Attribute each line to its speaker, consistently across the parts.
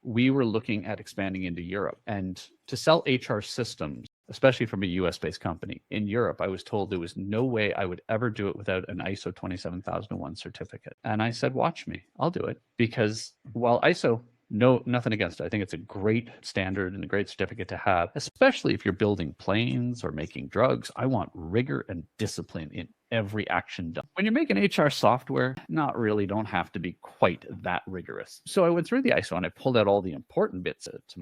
Speaker 1: we were looking at expanding into Europe. And to sell HR systems, especially from a US-based company in Europe, I was told there was no way I would ever do it without an ISO 27001 certificate. And I said, watch me, I'll do it. Because while ISO, no, nothing against it. I think it's a great standard and a great certificate to have, especially if you're building planes or making drugs. I want rigor and discipline in every action done. When you're making HR software, not really, don't have to be quite that rigorous. So I went through the ISO and I pulled out all the important bits to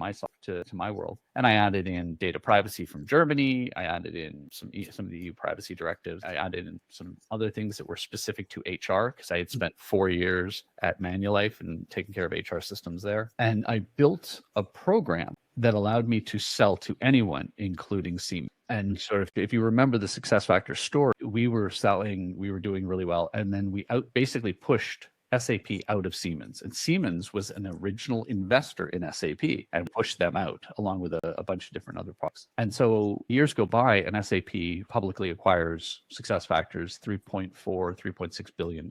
Speaker 1: my world. And I added in data privacy from Germany. I added in some of the EU privacy directives. I added in some other things that were specific to HR because I had spent 4 years at Manulife and taking care of HR systems there. And I built a program that allowed me to sell to anyone, including Siemens. And sort of, if you remember the Success Factor story, we were doing really well. And then we basically pushed SAP out of Siemens. And Siemens was an original investor in SAP and pushed them out along with a bunch of different other products. And so years go by and SAP publicly acquires Success Factors $3.6 billion.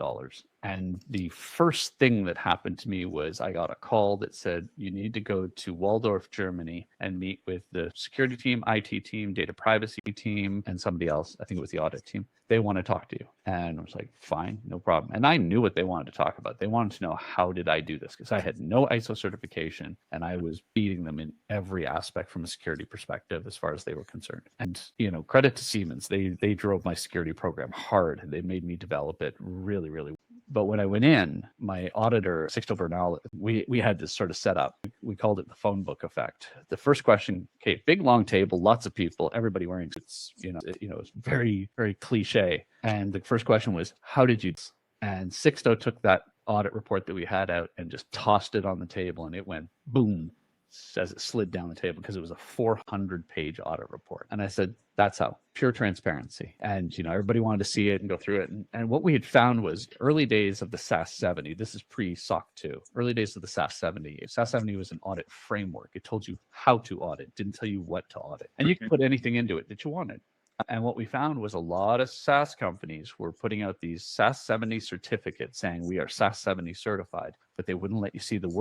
Speaker 1: And the first thing that happened to me was I got a call that said, you need to go to Waldorf, Germany and meet with the security team, IT team, data privacy team, and somebody else. I think it was the audit team. They want to talk to you. And I was like, fine, no problem. And I knew what they wanted to talk about. They wanted to know, how did I do this? Because I had no ISO certification and I was beating them in every aspect from a security perspective as far as they were concerned. And, credit to Siemens. They drove my security program hard and they made me develop it really, really well. But when I went in, my auditor, Sixto Bernal, we had this sort of set up. We called it the phone book effect. The first question, okay, big long table, lots of people, everybody wearing suits, it's very, very cliche. And the first question was, how did you do this? And Sixto took that audit report that we had out and just tossed it on the table and it went boom as it slid down the table because it was a 400-page audit report. And I said, that's how, pure transparency. And, everybody wanted to see it and go through it. And what we had found was early days of the SAS 70, this is pre-SOC 2, early days of the SAS 70. SAS 70 was an audit framework. It told you how to audit, didn't tell you what to audit. And you could put anything into it that you wanted. And what we found was a lot of SaaS companies were putting out these SAS 70 certificates saying we are SAS 70 certified, but they wouldn't let you see the